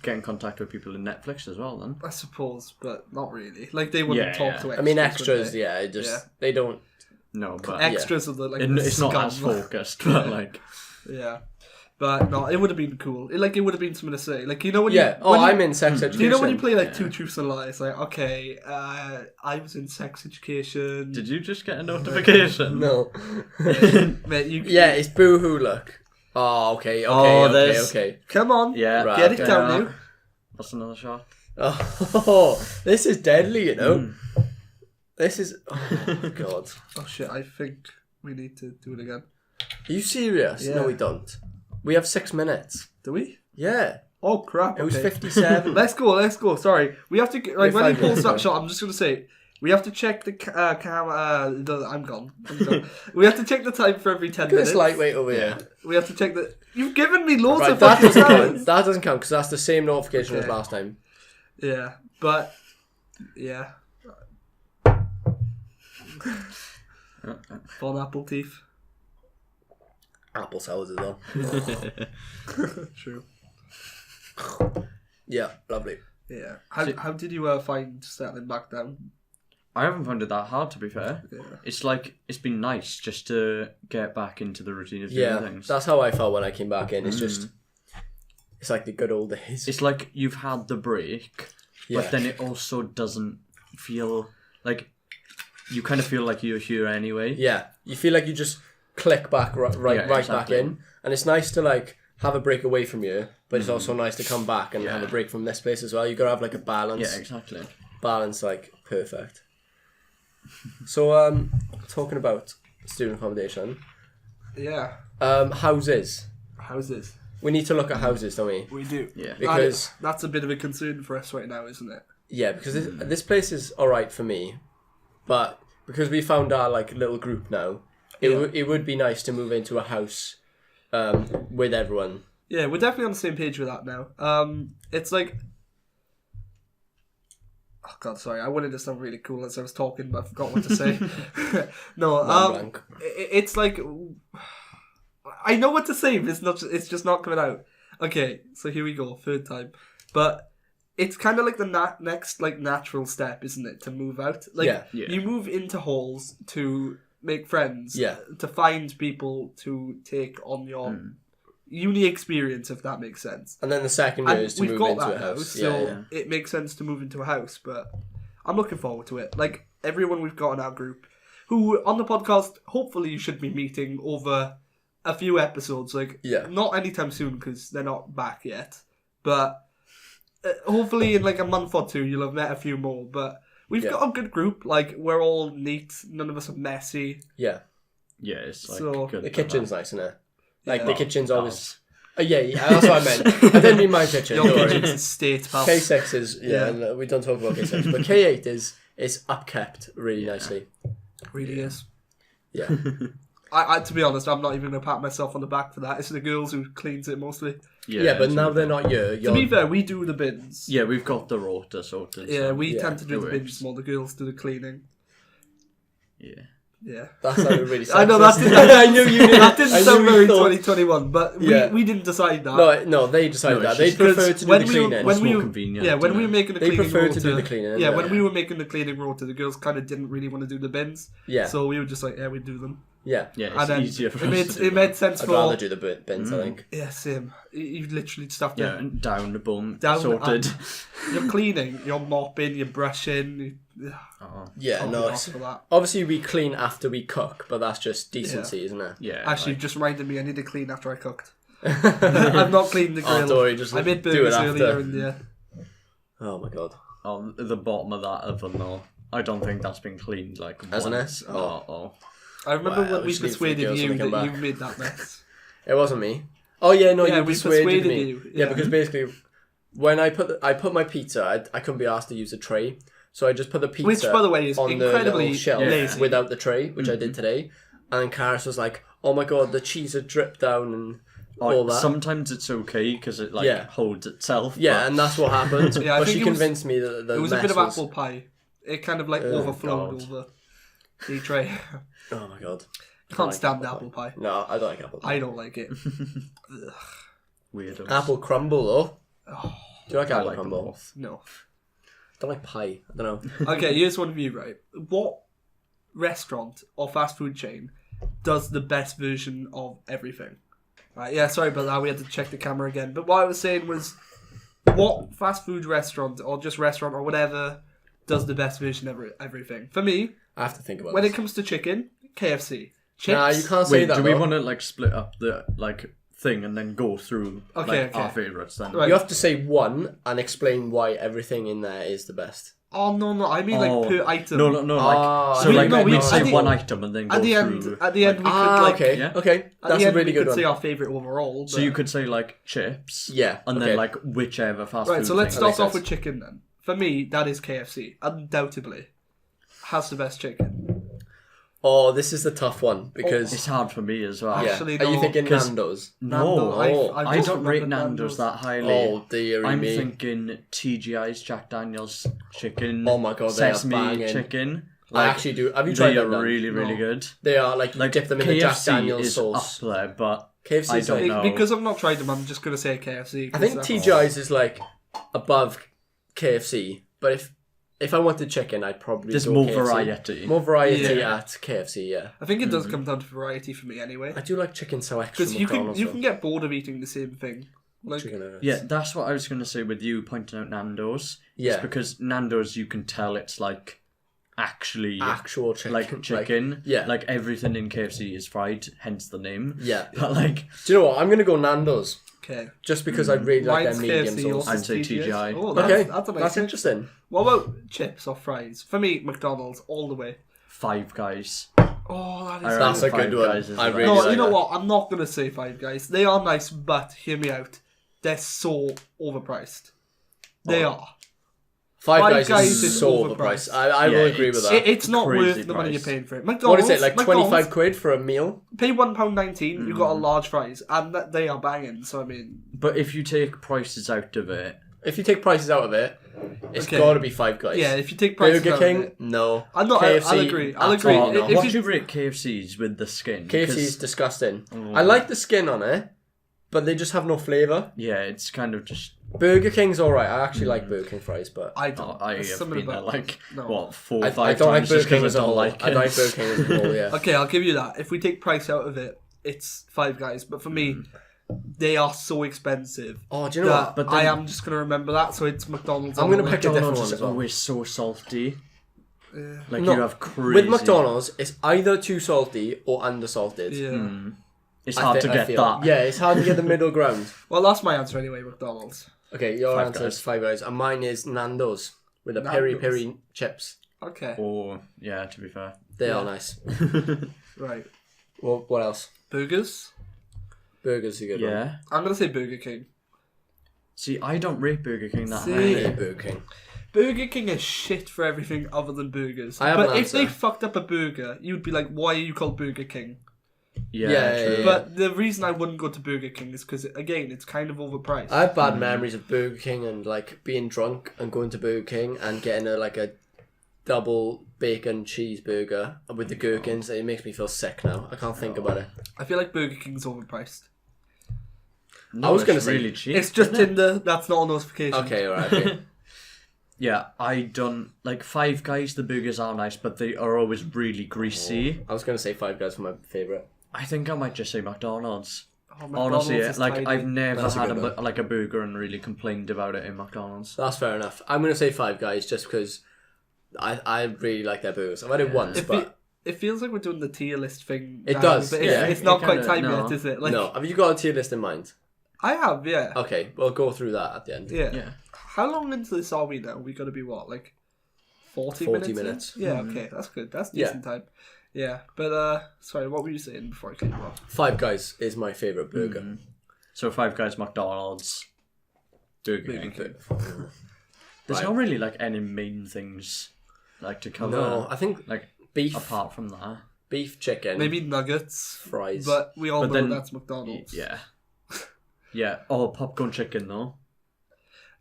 Get in contact with people in Netflix as well, then. But I suppose, but not really. Like they wouldn't Yeah, talk yeah. to extras. I mean, would extras, they? they don't. No, but Extras of the like. it's not scum. as focused, but like... Yeah, but no, it would have been cool. It would have been something to say. Like you know when Yeah. you, when you, I'm in sex education. do you know when you play like Two Truths and a Lie? It's like okay, I was in Sex Education. Did you just get a notification? No. Mate, you Yeah, it's boohoo look. Oh, okay. Okay. come on, Yeah. Right, get it okay. down now. What's another shot? Oh, this is deadly, you know. This is. Oh my god. Oh shit! I think we need to do it again. Are you serious? Yeah. No, we don't. We have 6 minutes. Do we? Yeah. Oh crap! It was okay. 57. Let's go. Sorry, we have to like when he 5 pulls minutes, that sorry. shot. I'm just gonna say we have to check the camera. I'm gone. We have to check the time for every 10 Look at minutes. this lightweight over here. We have to check the. You've given me loads Right, of that fucking doesn't time. count. That doesn't count because that's the same notification as Okay. last time. Yeah, but yeah. Bon apple teeth. Apple sours as well. True. Yeah, lovely. Yeah. How did you find settling back down? I haven't found it that hard, to be fair. Yeah. It's like, it's been nice just to get back into the routine of doing Yeah, things. that's how I felt when I came back in. It's just, it's like the good old days. It's like you've had the break, Yeah. but then it also doesn't feel like... You kind of feel like you're here anyway. Yeah, you feel like you just click back right back exactly. in, and it's nice to like have a break away from you, but it's also nice to come back and have a break from this place as well. You gotta have like a balance. Yeah, exactly. Balance, like perfect. So, talking about student accommodation, Yeah. houses. Houses. We need to look at houses, don't we? We do. Yeah. Because that's a bit of a concern for us right now, isn't it? yeah, because this place is all right for me, but because we found our like little group now, it would be nice to move into a house with everyone. Yeah, we're definitely on the same page with that now. It's like, oh god, sorry, I wanted to sound really cool as I was talking, but I forgot what to say. No, Blank. it's like, I know what to say, but it's just not coming out. Okay, so here we go, third time, but it's kind of like the next like natural step, isn't it, to move out? Like Yeah. you move into halls to make friends, Yeah. to find people to take on your uni experience, if that makes sense. And then the second year And is to we've move got into that a now, house. so it makes sense to move into a house. But I'm looking forward to it. Like everyone we've got in our group, who on the podcast, hopefully you should be meeting over a few episodes. Like not anytime soon because they're not back yet, but. Hopefully in like a month or two you'll have met a few more, but we've got a good group. Like we're all neat, none of us are messy. Yeah, it's like So, good the for kitchen's that. nice, isn't it? Like Yeah. the kitchen's always. Yeah, that's what I meant. I didn't mean my kitchen. Your Don't worry. kitchen's a state, pal. K6 is and we don't talk about K6, but K8 is upkept really nicely. Really is. Yeah. I to be honest, I'm not even gonna pat myself on the back for that. It's the girls who cleans it mostly. Yeah, but now they're not you. To be fair, we do the bins. Yeah, we've got the rota sorted. Yeah, so we yeah, tend to do it the works. bins more. The girls do the cleaning. Yeah. Yeah. That sounded really sexist. I know that didn't, I knew you did. that didn't I sound knew very you thought- 2021, but we didn't decide that. No, they decided No, that. it's They just prefer to do when the we cleaning. when It's we more convenient, when isn't we were it? making the They cleaning prefer rota, to do the cleaning. Yeah, when we were making the cleaning rota, the girls kind of didn't really want to do the bins. Yeah. So we were just like, yeah, we do them. Yeah. Yeah, And it's then easier for it us made, to do it made that. sense I'd for... rather do the bins, I think. Yeah, same. You literally just have to... Yeah, and down the bum, Down sorted. You're cleaning, you're mopping, you're brushing. Yeah, Can't no. be It's, asked for that. obviously, we clean after we cook, but that's just decency, isn't it? Yeah, Actually, like, just reminded me, I need to clean after I cooked. I've not cleaned the grill. Oh, don't worry, just I made do it burgers after. earlier in the... Oh my god. on the bottom of that oven though, I don't think that's been cleaned like Hasn't once. it? Oh. I remember Wow, when we we should leave for the persuaded girls you when they that come you back. made that mess. It wasn't me. Oh yeah, no, Yeah, you we persuaded persuaded me. you, Yeah, yeah. because basically, when I put my pizza, I couldn't be asked to use a tray, so I just put the pizza, Which, by the way, is on incredibly the little shelf lazy. without the tray, which I did today. And then Karis was like, "Oh my god, the cheese had dripped down and all that." Sometimes it's okay because it like Yeah. holds itself. Yeah, but and that's what happened. Yeah, I but think she it was- convinced me that the It was a mess bit of was... apple pie. It kind of like Oh, overflowed God. over the tray. Oh my god. Can't like stand apple apple pie. No, I don't like apple pie. I don't like it. weirdos. Apple crumble though. Oh, Do you like I apple like them crumble? both. no. I don't like pie. I don't know. Okay, here's one of you, right? What restaurant or fast food chain does the best version of everything? Right, yeah, sorry about that. We had to check the camera again. But what I was saying was, what fast food restaurant or just restaurant or whatever does the best version of everything? For me, I have to think about when this. it comes to chicken, KFC. Chips. Nah, you can't say Wait, that. do we though. want to like split up the like thing and then go through Okay. our favourites then? Right. You have to say one and explain why everything in there is the best. Oh no! I mean like per item. No, like Ah, so we- like no, we'd we- say at the- one item and then go At the through. end, we could like. okay, yeah. okay. At That's the a end, really we good could one. say our favorite overall. So but- you could say like chips. Yeah, And okay. then like whichever fast food. Right, so let's thing. start makes off sense. with chicken then. For me, that is KFC. Undoubtedly. Has the best chicken. Oh, this is the tough one because It's hard for me as well. yeah. Actually, Are you no, thinking 'cause- Nando's? No, I've I just don't rate remembered Nando's that highly. Oh, dear I'm me. thinking TGI's Jack Daniel's chicken. Oh my God, they are sesame banging. chicken. I actually do. Have you tried They are them? then? really, really No. good. They are like you Like dip them in the Jack KFC Daniel's is sauce. up there, but KFC I is don't like know. Because I've not tried them, I'm just going to say KFC. I think 'cause TGI's is like above KFC, but if I wanted chicken, I'd probably there's go more KFC. variety. More variety Yeah. at KFC. Yeah, I think it does come down to variety for me anyway. I do like chicken so extra. Because you can McDonald's, you though. can get bored of eating the same thing. Like, Chicken nuggets. Yeah, that's what I was going to say with you pointing out Nando's. Yeah. It's because Nando's, you can tell it's like actually Actual chicken. like chicken. yeah. Like everything in KFC is fried, hence the name. Yeah. But like, Do you know what? I'm gonna go Nando's okay. just because I really like Mine's their medium KFC, sauce. yours I'd is say TGI. TGI. Oh, Okay, that's a nice that's mix. interesting. What about chips or fries? For me, McDonald's all the way. Five Guys. Oh, that I is. That's a Five good one. Guys is I the really No, like you know that. what? I'm not gonna say Five Guys. They are nice, but hear me out. They're so overpriced. They are. Five Guys is is so overpriced. overpriced. I will Yeah, agree with it's- that. It's not Crazy worth the money you're price. paying for it. What McDonald's, is it, like McDonald's, 25 quid for a meal? Pay £1.19, you've got a large fries, and they are banging. So I mean, But if you take prices out of it, If you take prices out of it, it's Okay. got to be Five Guys. yeah, if you take prices Burger out King, of it, no. I'm not. KFC, I'll agree. I'll at agree. all, no. If what you- do you rate KFC's with the skin? KFC is 'Cause- disgusting. Oh. I like the skin on it, but they just have no flavour. yeah, it's kind of just. Burger King's alright. I actually like Burger King fries, but I don't. I There's have something been there about like no. what 4 or I 5 don't like times Burger just King because as I a don't whole. like I it. like Burger King as a whole, yeah. Okay, I'll give you that. If we take price out of it, it's Five Guys. But for me, they are so expensive Oh, do you know that what? But I then- am just gonna remember that. So it's McDonald's. I'm all gonna the pick way. a different McDonald's one is as well. always so salty. Like No, you have crazy. With McDonald's, it's either too salty or undersalted. Yeah. it's hard to get that. Yeah, it's hard to get the middle ground. Well, that's my answer anyway. McDonald's. Okay, your Five answer Guys. is Five Guys, and mine is Nando's with the Nando's. peri peri chips. Okay. Or yeah, to be fair. They Yeah. are nice. Right. Well, what else? Burgers. Burgers are good. one. Yeah. I'm gonna say Burger King. See, I don't rate Burger King that See? I highly. hate Burger King. Burger King is shit for everything other than burgers. I have but an if they answer. fucked up a burger, you'd be like, "Why are you called Burger King?" Yeah, Yeah, true. yeah. But the reason I wouldn't go to Burger King is because, again, it's kind of overpriced. I have bad memories of Burger King and like being drunk and going to Burger King and getting a double bacon cheeseburger with the gherkins. It makes me feel sick now. I can't think about it. I feel like Burger King's overpriced. No, I was going to it's say really cheap. It's just isn't it? Tinder. That's not a notification. Okay, alright. Okay. Yeah, I done like Five Guys. The burgers are nice, but they are always really greasy. I was going to say Five Guys for my favourite. I think I might just say McDonald's. Oh, McDonald's Honestly, is like tiny. I've never That's a had good one. a burger and really complained about it in McDonald's. That's fair enough. I'm going to say Five Guys just because I really like their burgers. I've had it once, but... It feels like we're doing the tier list thing. It now, does, but yeah. it's not It quite kinda- time no. yet, is it? Like, No, have you got a tier list in mind? I have, yeah. Okay, we'll go through that at the end. Yeah. Yeah. How long into this are we now? We got to be what, like 40 40 minutes? minutes. in? Yeah, okay, that's good. That's Yeah. decent time. Yeah, but sorry, what were you saying before I cut you off? Five Guys is my favourite burger. So Five Guys, McDonald's, Burger Burger King. King. There's Right. not really like any main things like to cover. No, I think like beef, apart from that. beef, chicken, Maybe nuggets, fries. but we all But know then- that's McDonald's. Yeah. Yeah. Oh, popcorn chicken though.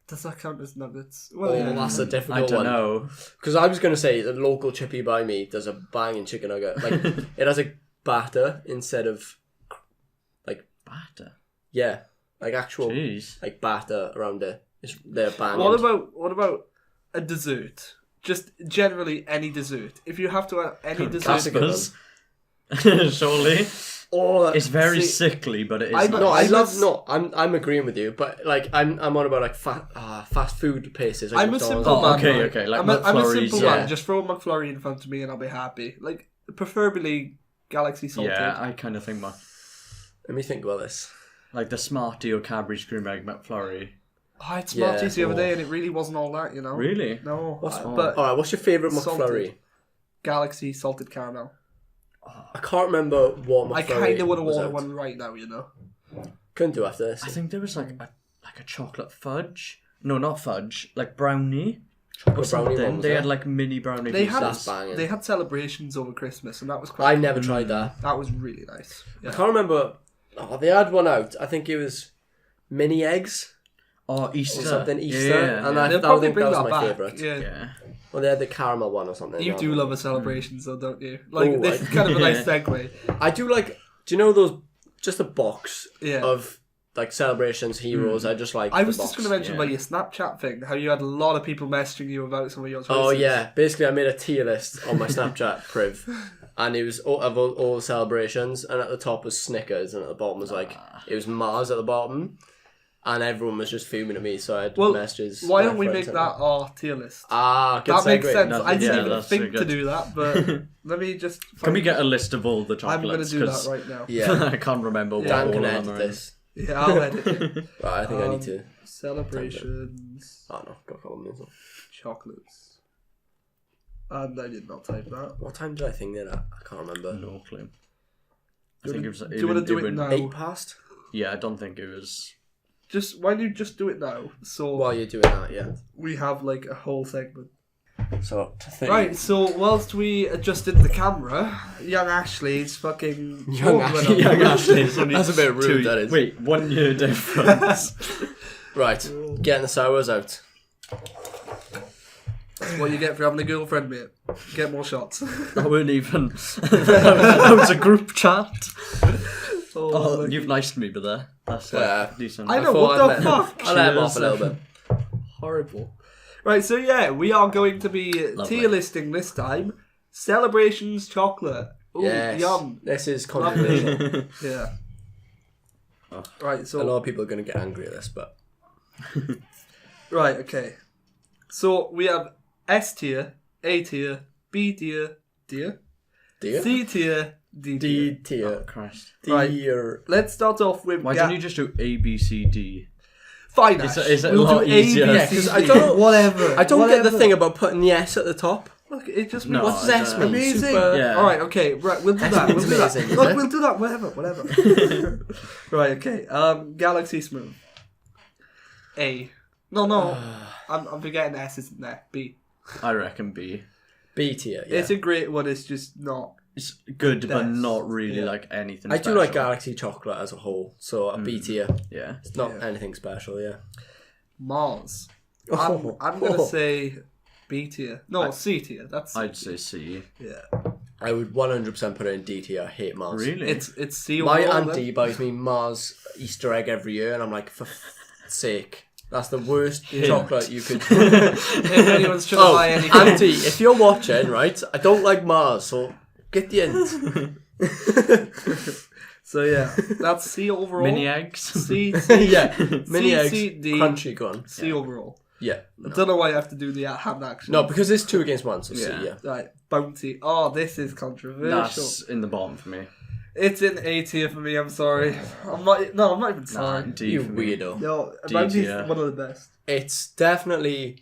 Does that count as nuggets? Oh, Well, yeah. that's a I difficult don't one. know. Because I was going to say the local chippy by me does a banging chicken nugget. Like it has a batter instead of Batter. yeah, like actual Jeez. like batter around it. They're banging. What about a dessert? Just generally any dessert. If you have to have any dessert, Classic. Surely. Oh, It's very See, sickly, but it is I nice. No, I I'm love a- no. I'm agreeing with you, but like I'm on about like fast food places. Like I'm a McDonald's. simple Oh, man. okay, right? okay, like I'm a McFlurries, simple yeah. man. Just throw a McFlurry in front of me and I'll be happy. Like preferably Galaxy salted. Yeah, I kind of think Let me think about this. like the Smartie or Cadbury Scream Egg McFlurry. I had Smarties Yeah. the other day and it really wasn't all that, you know. Really? No, What's but All right, what's your favourite Salted. McFlurry? Galaxy salted caramel. I can't remember what McFlurry I kind of would have was ordered out. one right now, you know. Couldn't do after this. I think there was like a chocolate fudge. No, not fudge. Like brownie. Or brownie something. one was They there? had like mini brownie They pieces. had That's banging. they had celebrations over Christmas and that was quite. I never tried that. That was really nice. I Yeah. can't remember. Oh, they had one out. I think it was mini eggs Oh, Easter. or something Easter, Yeah, and yeah. I They'll think probably that bring was that my back. favourite. Yeah. Yeah. Well, they had the caramel one or something. You No, do no. love a celebrations though, don't you? Like Oh, this I- is kind of a nice Yeah. segue. I do like. Do you know those? Just a box Yeah. of like celebrations heroes. I just like. I the was just box. going to mention yeah. about your Snapchat thing, how you had a lot of people messaging you about some of your choices. Oh yeah, basically I made a tier list on my Snapchat priv, and it was all the celebrations, and at the top was Snickers, and at the bottom was like it was Mars at the bottom, and everyone was just fuming at me, so I had Well, messages. why to my don't we friends make and that our tier list? good That makes segue. sense. That's- I didn't yeah, even that's think so to good. do that, but let me just. Can we get a list of all the chocolates? I'm going to do that 'Cause right now. Yeah, I can't remember what Dan all can of edit them are this. Yeah, I'll edit it. Right, I think I need to. Celebrations, Oh no, got a couple minutes. chocolates. And I did not type that. What time did I think that? I can't remember. in. No clue. I Do think you it was. do you want to do it now? 8 past. Yeah, I don't think it was. Just why don't you just do it now? So While you're doing that, yeah. we have like a whole segment. So to think. Right, so whilst we adjusted the camera, young Ashley's fucking Young phone went Ashley- off. Young Ashley's only That's a bit rude, 2 that is. Wait, 1 year difference. Right, getting the sours out. That's what you get for having a girlfriend, mate. Get more shots. That weren't even. That was a group chat. Oh, look. you've niced me, but there. That's Yeah. decent. I know, thought what I'd the let- fuck? I let him off a Cheers. little bit. Horrible. Right, so yeah, we are going to be Lovely. tier listing this time. Celebrations chocolate. Ooh, Yes. yum. This is controversial. Yeah. Oh. Right, A so lot of people are going to get angry at this, but right, okay. So we have S tier, A tier, B tier, dear, C tier, D tier. D tier, Oh, Christ. Right. dear. Let's start off with Why don't you just do A, B, C, D? Fine, Is Ash. it- is it a We'll lot do easier? A, B, Yeah, C, 'cause D. I don't know- Whatever. I don't get the Whatever. thing about putting the S at the top. Look, it just No, means What's I S don't. mean? amazing. Super- Yeah. All right, okay, right, we'll do that. We'll do that. amazing, is Look, it? we'll do that. Whatever. Right, okay. Galaxy Smooth. A. No. I'm forgetting S isn't there. B. I reckon B. B tier. Yeah. It's a great one. It's just not. It's good, but Best. not really Yeah. like anything I special. do like Galaxy chocolate as a whole, so a B tier. Yeah. It's not Yeah. anything special. Yeah. Mars. Oh. I'm gonna say B tier. No, C tier. That's I'd say C. yeah. I would 100% put it in D tier. I hate Mars. Really? It's C. My overall, auntie buys me Mars Easter egg every year, and I'm like, for sake, that's the worst chocolate you could. If anyone's trying to buy anything, Auntie, if you're watching, right, I don't like Mars, so get the end. So yeah, that's C overall. Mini eggs. C. Yeah, mini eggs, C, D. crunchy gone. C overall. Yeah. I don't know why I have to do the hand action. No, because it's 2 against 1, so C, yeah. Right, Bounty. Oh, this is controversial. That's in the bottom for me. It's in A tier for me. I'm sorry. I'm not even sorry. D You for me. weirdo. No, D Bounty's tier. one of the best. It's definitely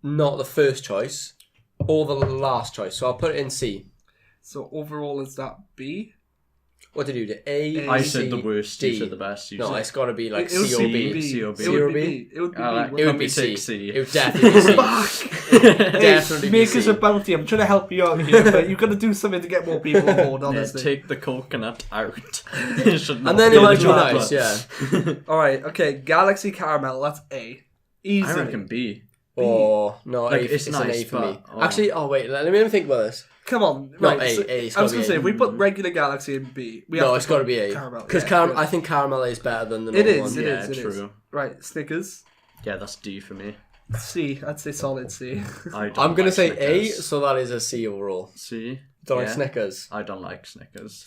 not the first choice or the last choice, so I'll put it in C. So overall, is that B? What did you do? A, I C, said the worst, D. you said the best. You No, said. it's got to be like It would C or be B. B. C or B. It would be B? B. It would be I B. like- It would Let me be C. take C. It would definitely be C. Definitely be Make C. us a bounty. I'm trying to help you out here, but you've got to do something to get more people on board, Yeah, honestly. take the coconut out. It should not And then be it in might be chocolate. nice, yeah. Alright, okay. Galaxy Caramel, that's A. Easy. I reckon B. Oh, no, Like, it's it's an nice, A for me. but- oh. Actually, wait, let me think about this. Come on. No, Right, A, so- A, it's I was gotta going be to say, A. if we put regular Galaxy in B, we No, have it's to got to put be A. Caramel. Because Yeah, I think Caramel is better than the It normal is, one. it Yeah, is, it is. true. Right, Snickers. Yeah, that's D for me. C. I'd say solid C. I don't I'm going to like say A, Snickers. so that is a C overall. C. Don't like Yeah. Snickers. I don't like Snickers.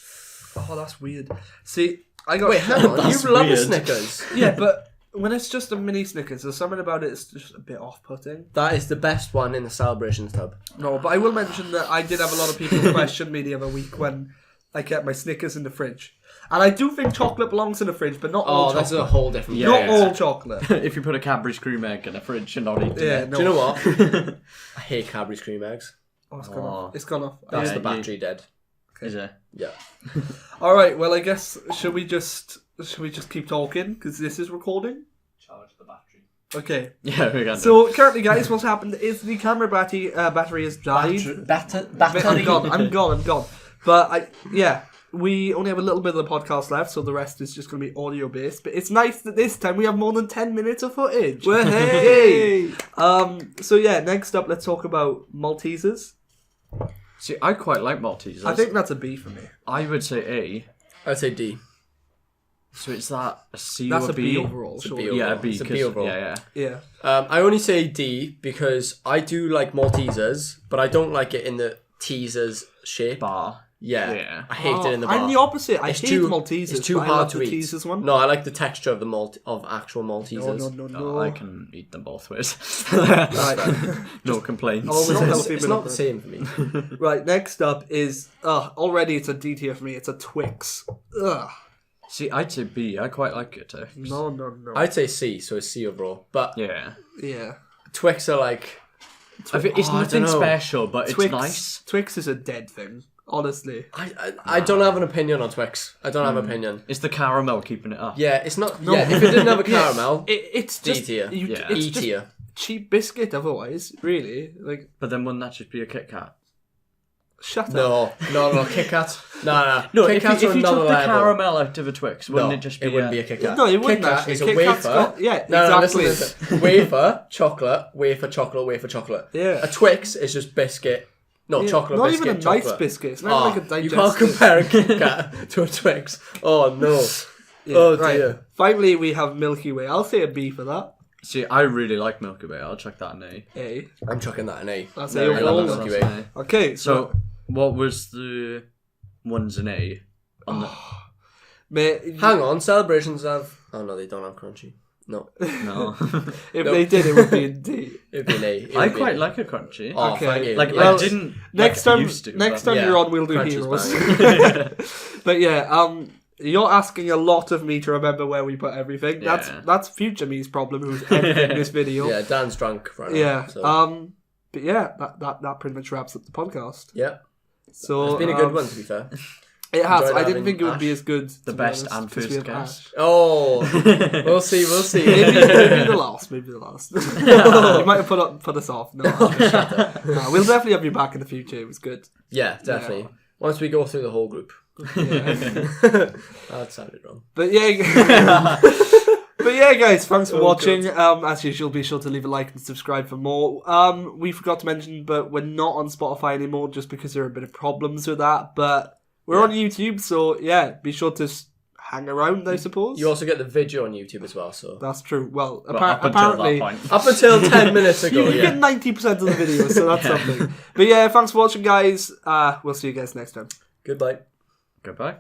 Oh, that's weird. See, I got... Wait, hang on. That's You love the weird. Snickers. Yeah, but when it's just a mini Snickers, there's something about it that's just a bit off-putting. That is the best one in the celebrations tub. No, but I will mention that I did have a lot of people question me the other week when I kept my Snickers in the fridge. And I do think chocolate belongs in the fridge, but not all Oh, that's chocolate. a whole different. Yeah. Not all chocolate. If you put a Cadbury's cream egg in a fridge and not eating Yeah, it. no. Do you know what? I hate Cadbury's cream eggs. Oh, it's gone Oh. off. It's gone off. That's Yeah, the battery dead. Is it? Yeah. Alright, well, I guess, should we just keep talking? Because this is recording? Charge the battery. Okay. Yeah, we can. So, currently, guys, what's happened is the camera battery has died. Battery. I'm gone. But, we only have a little bit of the podcast left, so the rest is just going to be audio-based. But it's nice that this time we have more than 10 minutes of footage. Hey! So, yeah, next up, let's talk about Maltesers. See, I quite like Maltesers. I think that's a B for me. I would say A. I'd say D. So is that a C That's or a B B? overall, It's a sure. B Yeah. overall. Yeah, a B. It's a B 'cause- overall. Yeah. I only say D because I do like Maltesers, but I don't like it in the teasers shape. Bar. Yeah. Yeah. I hate it in the bar. I'm the opposite. I It's hate too- Maltesers. It's too but I hard love to the eat. Teasers one. No, I like the texture of of actual Maltesers. No. I can eat them both ways. Right. No complaints. Oh, we're not It's, healthy, it's but not the same for me. Right, next up is already it's a D tier for me. It's a Twix. Ugh. See, I'd say B. I quite like it. No. I'd say C, so it's C overall. But Yeah. Yeah. Twix are like... It's I nothing don't know. special, but Twix, it's nice. Twix is a dead thing. Honestly. I don't have an opinion on Twix. I don't have an opinion. It's the caramel keeping it up. Yeah, it's not... Yeah, if it didn't have a caramel, It's D just tier. Yeah. It's E just tier. cheap biscuit. Otherwise, really, like But then wouldn't that just be a Kit Kat? shut up. No, Kit Kat. No. No, Kit if Kat's you took another the level. caramel out of a Twix, wouldn't No, it just be it wouldn't be a Kit Kat. No, it wouldn't Kit Kat actually. is a Kit Kat's wafer. got- yeah, No, exactly. listen. Wafer, chocolate, wafer, chocolate, wafer, chocolate. Yeah. A Twix is just biscuit. No, Yeah, chocolate not biscuit, even a chocolate. nice biscuit. It's not like a digestive. You can't compare a Kit Kat to a Twix. Oh, no. Yeah, Oh, right. dear. Finally, we have Milky Way. I'll say a B for that. See, I really like Milky Way. I'll check that an A. A. I'm chucking that an A. That's No, A I love overall. Milky That's Way. an A. Okay, So, what was the ones in A? On the... mate, Hang on, celebrations have... Oh, no, they don't have crunchy. No. No. if No. they did, it would be a D. It'd be an A. It I would be quite an A. like a crunchy. Oh, Okay. thank you. Like, Well, I didn't... Next like, time, used to, next but- time yeah, you're on, we'll do Crunchy's Heroes. But yeah, you're asking a lot of me to remember where we put everything. Yeah. That's future me's problem, who's editing this video. Yeah, Dan's drunk right now. Yeah. So. But yeah, that pretty much wraps up the podcast. Yeah. So It's been a good one, to be fair. It has. Enjoyed I didn't having think it would be Ash. as good. The to be best honest, and 'cause we first have guest. Ash. Oh, we'll see. Maybe the last. Maybe the last. You might have put us off. No, no, we'll definitely have you back in the future. It was good. Yeah, definitely. Once we go through the whole group. Yeah. That sounded wrong. But yeah, But yeah, guys, thanks for watching. As usual, be sure to leave a like and subscribe for more. We forgot to mention, but we're not on Spotify anymore just because there are a bit of problems with that. But we're on YouTube, so yeah, be sure to hang around, I suppose. You also get the video on YouTube as well, so... That's true. Well, apparently... Up until 10 minutes ago, you get 90% of the video, so that's something. But yeah, thanks for watching, guys. We'll see you guys next time. Goodbye. Goodbye.